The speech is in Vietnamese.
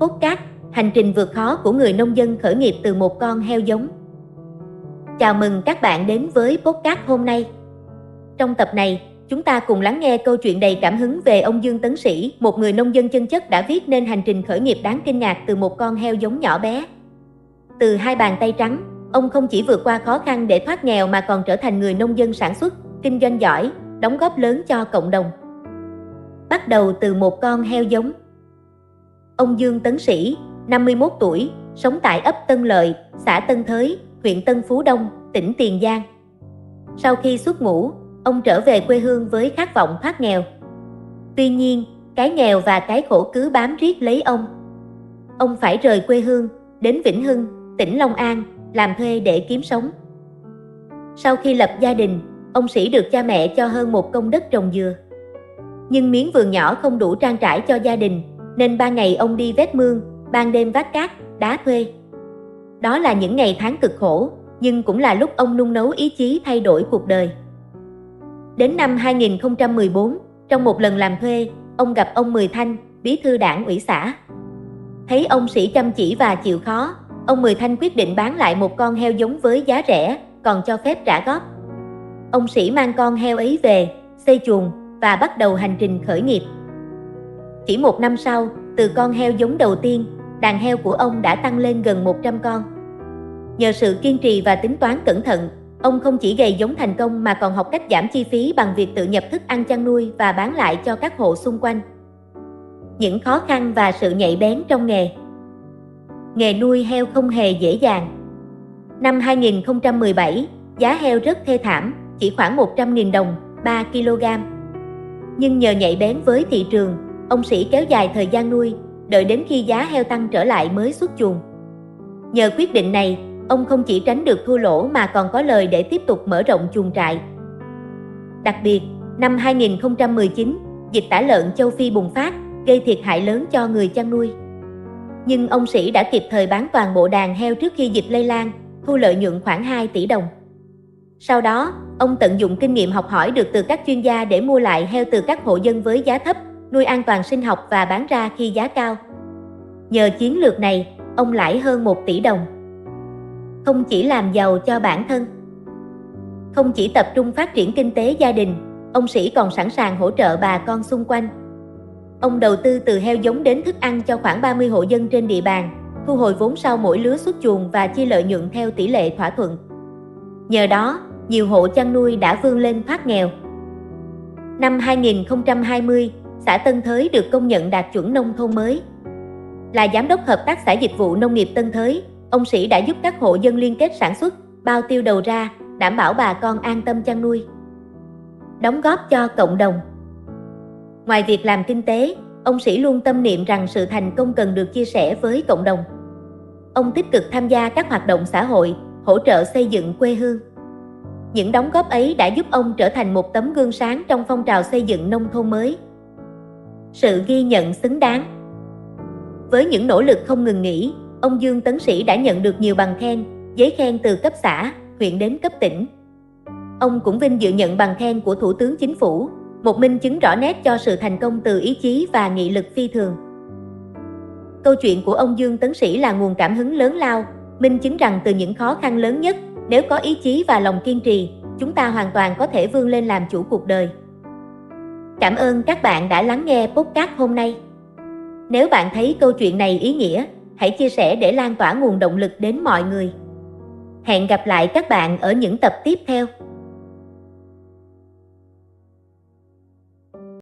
Podcast, hành trình vượt khó của người nông dân khởi nghiệp từ một con heo giống. Chào mừng các bạn đến với podcast hôm nay. Trong tập này, chúng ta cùng lắng nghe câu chuyện đầy cảm hứng về ông Dương Tấn Sĩ, một người nông dân chân chất đã viết nên hành trình khởi nghiệp đáng kinh ngạc từ một con heo giống nhỏ bé. Từ hai bàn tay trắng, ông không chỉ vượt qua khó khăn để thoát nghèo mà còn trở thành người nông dân sản xuất, kinh doanh giỏi, đóng góp lớn cho cộng đồng. Bắt đầu từ một con heo giống. Ông Dương Tấn Sĩ, 51 tuổi, sống tại ấp Tân Lợi, xã Tân Thới, huyện Tân Phú Đông, tỉnh Tiền Giang. Sau khi xuất ngũ, ông trở về quê hương với khát vọng thoát nghèo. Tuy nhiên, cái nghèo và cái khổ cứ bám riết lấy ông. Ông phải rời quê hương, đến Vĩnh Hưng, tỉnh Long An, làm thuê để kiếm sống. Sau khi lập gia đình, ông Sĩ được cha mẹ cho hơn 1 công đất trồng dừa. Nhưng miếng vườn nhỏ không đủ trang trải cho gia đình, nên ban ngày ông đi vét mương, ban đêm vác cát, đá thuê. Đó là những ngày tháng cực khổ, nhưng cũng là lúc ông nung nấu ý chí thay đổi cuộc đời. Đến năm 2014, trong một lần làm thuê, ông gặp ông Mười Thanh, bí thư đảng ủy xã. Thấy ông Sĩ chăm chỉ và chịu khó, ông Mười Thanh quyết định bán lại một con heo giống với giá rẻ, còn cho phép trả góp. Ông Sĩ mang con heo ấy về, xây chuồng và bắt đầu hành trình khởi nghiệp. Chỉ 1 năm sau, từ con heo giống đầu tiên, đàn heo của ông đã tăng lên gần 100 con. Nhờ sự kiên trì và tính toán cẩn thận, ông không chỉ gầy giống thành công mà còn học cách giảm chi phí bằng việc tự nhập thức ăn chăn nuôi và bán lại cho các hộ xung quanh. Những khó khăn và sự nhạy bén trong nghề. Nghề nuôi heo không hề dễ dàng. Năm 2017, giá heo rất thê thảm, chỉ khoảng 100.000 đồng 3 kg. Nhưng nhờ nhạy bén với thị trường, ông Sĩ kéo dài thời gian nuôi, đợi đến khi giá heo tăng trở lại mới xuất chuồng. Nhờ quyết định này, ông không chỉ tránh được thua lỗ mà còn có lời để tiếp tục mở rộng chuồng trại. Đặc biệt, năm 2019, dịch tả lợn châu Phi bùng phát, gây thiệt hại lớn cho người chăn nuôi. Nhưng ông Sĩ đã kịp thời bán toàn bộ đàn heo trước khi dịch lây lan, thu lợi nhuận khoảng 2 tỷ đồng. Sau đó, ông tận dụng kinh nghiệm học hỏi được từ các chuyên gia để mua lại heo từ các hộ dân với giá thấp, nuôi an toàn sinh học và bán ra khi giá cao. Nhờ chiến lược này, ông lãi hơn 1 tỷ đồng. Không chỉ làm giàu cho bản thân, không chỉ tập trung phát triển kinh tế gia đình, ông Sĩ còn sẵn sàng hỗ trợ bà con xung quanh. Ông đầu tư từ heo giống đến thức ăn cho khoảng 30 hộ dân trên địa bàn, thu hồi vốn sau mỗi lứa xuất chuồng và chia lợi nhuận theo tỷ lệ thỏa thuận. Nhờ đó, nhiều hộ chăn nuôi đã vươn lên thoát nghèo. Năm 2020, xã Tân Thới được công nhận đạt chuẩn nông thôn mới. Là giám đốc hợp tác xã dịch vụ nông nghiệp Tân Thới, ông Sĩ đã giúp các hộ dân liên kết sản xuất, bao tiêu đầu ra, đảm bảo bà con an tâm chăn nuôi. Đóng góp cho cộng đồng. Ngoài việc làm kinh tế, ông Sĩ luôn tâm niệm rằng sự thành công cần được chia sẻ với cộng đồng. Ông tích cực tham gia các hoạt động xã hội, hỗ trợ xây dựng quê hương. Những đóng góp ấy đã giúp ông trở thành một tấm gương sáng trong phong trào xây dựng nông thôn mới. Sự ghi nhận xứng đáng. Với những nỗ lực không ngừng nghỉ, ông Dương Tấn Sĩ đã nhận được nhiều bằng khen, giấy khen từ cấp xã, huyện đến cấp tỉnh. Ông cũng vinh dự nhận bằng khen của Thủ tướng Chính phủ, một minh chứng rõ nét cho sự thành công từ ý chí và nghị lực phi thường. Câu chuyện của ông Dương Tấn Sĩ là nguồn cảm hứng lớn lao, minh chứng rằng từ những khó khăn lớn nhất, nếu có ý chí và lòng kiên trì, chúng ta hoàn toàn có thể vươn lên làm chủ cuộc đời. Cảm ơn các bạn đã lắng nghe podcast hôm nay. Nếu bạn thấy câu chuyện này ý nghĩa, hãy chia sẻ để lan tỏa nguồn động lực đến mọi người. Hẹn gặp lại các bạn ở những tập tiếp theo.